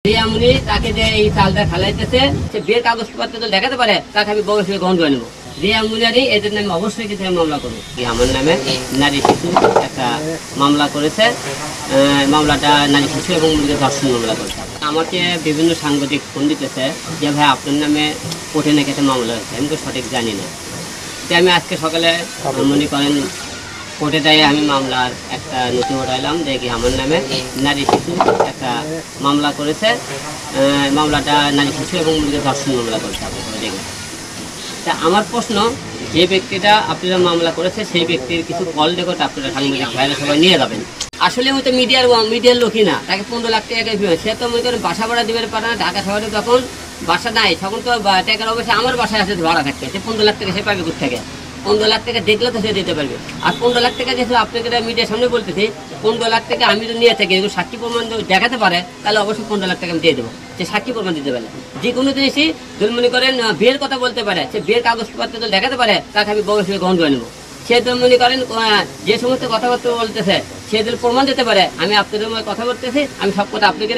রিয়ামনি তাকে যে এই চালটা খেলাইতেছে সে বিয়ের কাগজপত্র তো দেখাতে পারে, তাকে আমি বউ হিসেবে গ্রহণ করে নেবো। রিয়ামুনিয়ারই এদের নামে অবশ্যই কিছু মামলা করবো। আমার নামে নারী শিশু একটা মামলা করেছে, মামলাটা নারী শিশু এবং ধর্ষণ মামলা করেছে। আমাকে বিভিন্ন সাংবাদিক ফোন দিতেছে যে ভাই আপনার নামে কোর্টে নাকি একটা মামলা হয়েছে, আমি তো সঠিক জানি না। যে আমি আজকে সকালে মনে করেন কোর্টে যাই, আমি মামলার একটা নথি উঠাইলাম যে কি আমার নামে নারী শিশু একটা মামলা করেছে, মামলাটা নারী শিশু এবং ধর্ষণ মামলা করেছে। আপনারা দেখবেন। তা আমার প্রশ্ন, যে ব্যক্তিটা আপনারা মামলা করেছে সেই ব্যক্তির কিছু কল রেকর্ড আপনারা সাংবাদিক ভাইরা সবাই নিয়ে যাবেন। আসলে আমি তো মিডিয়ার লোকই না, তাকে 15 লাখ টাকা সে তো মনে করেন বাসা ভাড়া দিবে পারে না। ঢাকা শহরে যখন বাসা নাই তখন তো টাকার অবশ্যই আমার বাসায় আসে ভাড়া থাকবে, সে 15 লাখ টাকা সে পাবে কোথা থেকে? 15 লাখ টাকা দেখলে তো সে দিতে পারবে। আর 15 লাখ টাকা যেহেতু আপনাকে মিডিয়ার সামনে বলতেছি, 15 লাখ টাকা আমি তো নিয়ে থাকি, সাক্ষী প্রমাণ দেখাতে পারে তাহলে অবশ্যই 15 লাখ টাকা আমি দিয়ে দেবো। সে সাক্ষী প্রমাণ দিতে পারে, যে কোনো জিনিসই যদি মনে করেন বিয়ের কথা বলতে পারে, সে বিয়ের কাগজপত্র তো দেখাতে পারে, তাকে আমি বউ হিসেবে গ্রহণ করে নেবো। সে তো মনে করেন যে সমস্ত কথাবার্তা বলতেছে সে যদি প্রমাণ দিতে পারে, আমি আপনাদের মধ্যে কথা বলতেছি, আমি সব কথা আপনাকে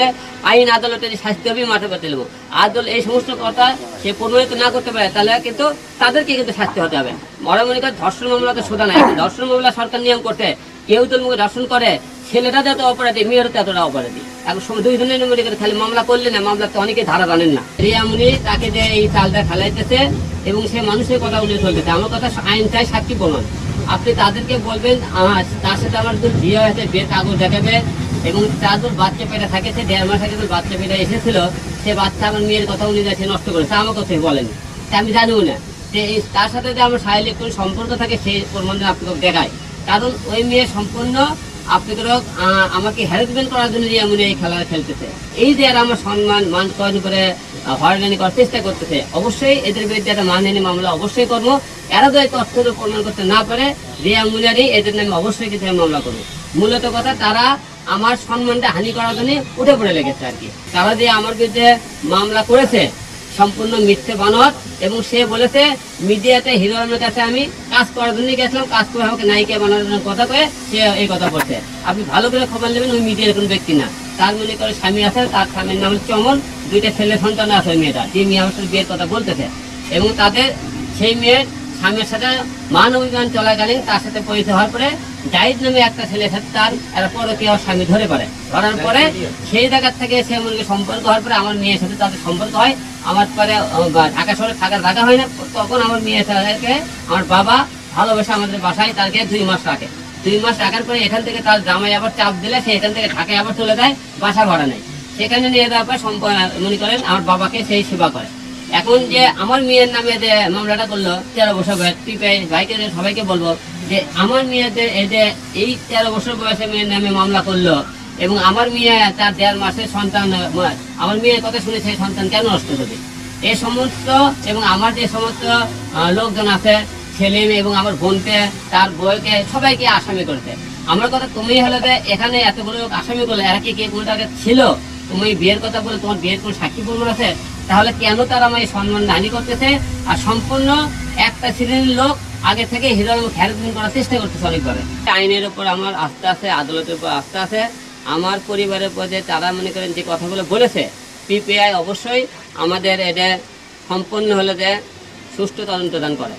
আইন আদালতে শাস্তি হবে মাঠে পাতে নেবো। আদালত এই সমস্ত কথা সে প্রমাণিত না করতে পারে তাহলে কিন্তু তাদেরকে কিন্তু শাস্তি হতে হবে। ওরা মনে করে ধর্ষণ মামলা তো সোজা নাই, ধর্ষণ মামলা সরকার নিয়ম করতে কেউ তো মুখে ধর্ষণ করে, ছেলেটা যত অপরাধী মেয়েরও ততটা অপরাধী। এখন দুই ধরনের মনে করে খালি মামলা করলে না, মামলাতে অনেকে ধারা জানেন না। রিয়ামনি তাকে যে এই চালটা খেলাইতেছে এবং সে মানুষের কথা উল্লেখ চলতেছে, আমার কথা আইন চাই সাক্ষী প্রমাণ। আপনি তাদেরকে বলবেন তার সাথে আমার বিয়ে হয়েছে, বিয়ের কাগজ দেখাবে এবং তার বাচ্চা পেটে থাকে, সে 1.5 মাস আগে বাচ্চা পেটে এসেছিল, সে বাচ্চা আমার মেয়ের কথা উনি সে নষ্ট করেছে, আমার কথা বলেনি, আমি জানিও না যে তার সাথে যে আমার শারীরিক কোনো সম্পর্ক থাকে সেই প্রমাণ আপনাকে দেখায়। কারণ ওই মেয়ে সম্পূর্ণ আপনাদের আমাকে হ্যারাসমেন্ট করার জন্য রিয়ামনি এই খেলা খেলতেছে। এই যে আমার সম্মান মান কয়েন করে হয়রানি করার চেষ্টা করতেছে, অবশ্যই এদের বিরুদ্ধে একটা মানহানি মামলা অবশ্যই করবো। এরা যদি তথ্য প্রমাণ করতে না পারে রিয়ামুনিয়ারই এদের নামে অবশ্যই কিছু মামলা করবো। মূলত কথা তারা আমার সম্মানটা হানি করার জন্য উঠে পড়ে লেগেছে আর কি। তারা যে আমার বিরুদ্ধে মামলা করেছে সম্পূর্ণ মিথ্যে বানোয়াট, এবং সে বলেছে মিডিয়াতে হিরো আলমের কাছে আমি কাজ করার জন্য গেছিলাম, কাজ করে আমাকে নায়িকা বানানোর জন্য কথা কয়ে সে এই কথা বলছে। আপনি ভালো করে খবর নেবেন, ওই মিডিয়ার কোনো ব্যক্তি না। তার মনে করে স্বামী আছে, তার স্বামীর নাম হচ্ছে অমল, 2টা ছেলে সন্তান আছে ওই মেয়েটা, যে মেয়ে আমার সাথে বিয়ের কথা বলতেছে। এবং তাদের সেই মেয়ের স্বামীর সাথে মান অভিযান চলাকালীন তার সাথে পরিচয় হওয়ার পরে জাহিদ নামে একটা ছেলের সাথে তার এরপরে কি আমার স্বামী ধরে পড়ে, ধরার পরে সেই জায়গার থেকে সে মনে সম্পর্ক হওয়ার পরে আমার মেয়ের সাথে তাদের সম্পর্ক হয়। আমার পরে ঢাকা শহরে থাকার জায়গা হয় না, তখন আমার মেয়ের ছেলেকে আমার বাবা ভালোবেসে আমাদের বাসায় তাকে 2 মাস রাখে। 2 মাস রাখার পরে এখান থেকে তার জামাই আবার চাপ দিলে সে এখান থেকে ঢাকায় আবার চলে যায়, বাসা ভাড়া নেয়। সেখানে নিয়ে যাওয়ার পর মনে করেন আমার বাবাকে সেই সেবা করে। এখন যে আমার মেয়ের নামে যে মামলাটা করলো 13 বছর বয়স, ভাইকে সবাইকে বলবো যে আমার মেয়েদের এই 13 বছর বয়সে মেয়ের নামে মামলা করলো এবং আমার মেয়ে তার 1.5 মাসের সন্তান, আমার মেয়ের কথা শুনে সেই সন্তান কেন নষ্ট করবে? এই সমস্ত এবং আমার যে সমস্ত লোকজন আছে, ছেলে মেয়ে এবং আমার বোনকে, তার বউকে, সবাইকে আসামি করতে। আমার কথা তুমি হলে এখানে এতগুলো লোক আসামি করলে এরা কি কোনটাকে ছিল? তুমি বিয়ের কথা বলে তোমার বিয়ের কোন সাক্ষী প্রমাণ আছে? তাহলে কেন তারা আমার এই সম্মান হানি করতেছে? আর সম্পূর্ণ একটা শ্রেণীর লোক আগে থেকে হিরো হ্যারাসমেন্ট করার চেষ্টা করতেছে অনেকভাবে। আইনের উপর আমার আস্থা আছে, আদালতের উপর আস্থা আছে, আমার পরিবারের উপর যে তারা মনে করেন যে কথাগুলো বলেছে, পিপিআই অবশ্যই আমাদের এটা সম্পূর্ণ হলে যে সুষ্ঠু তদন্ত দান করে।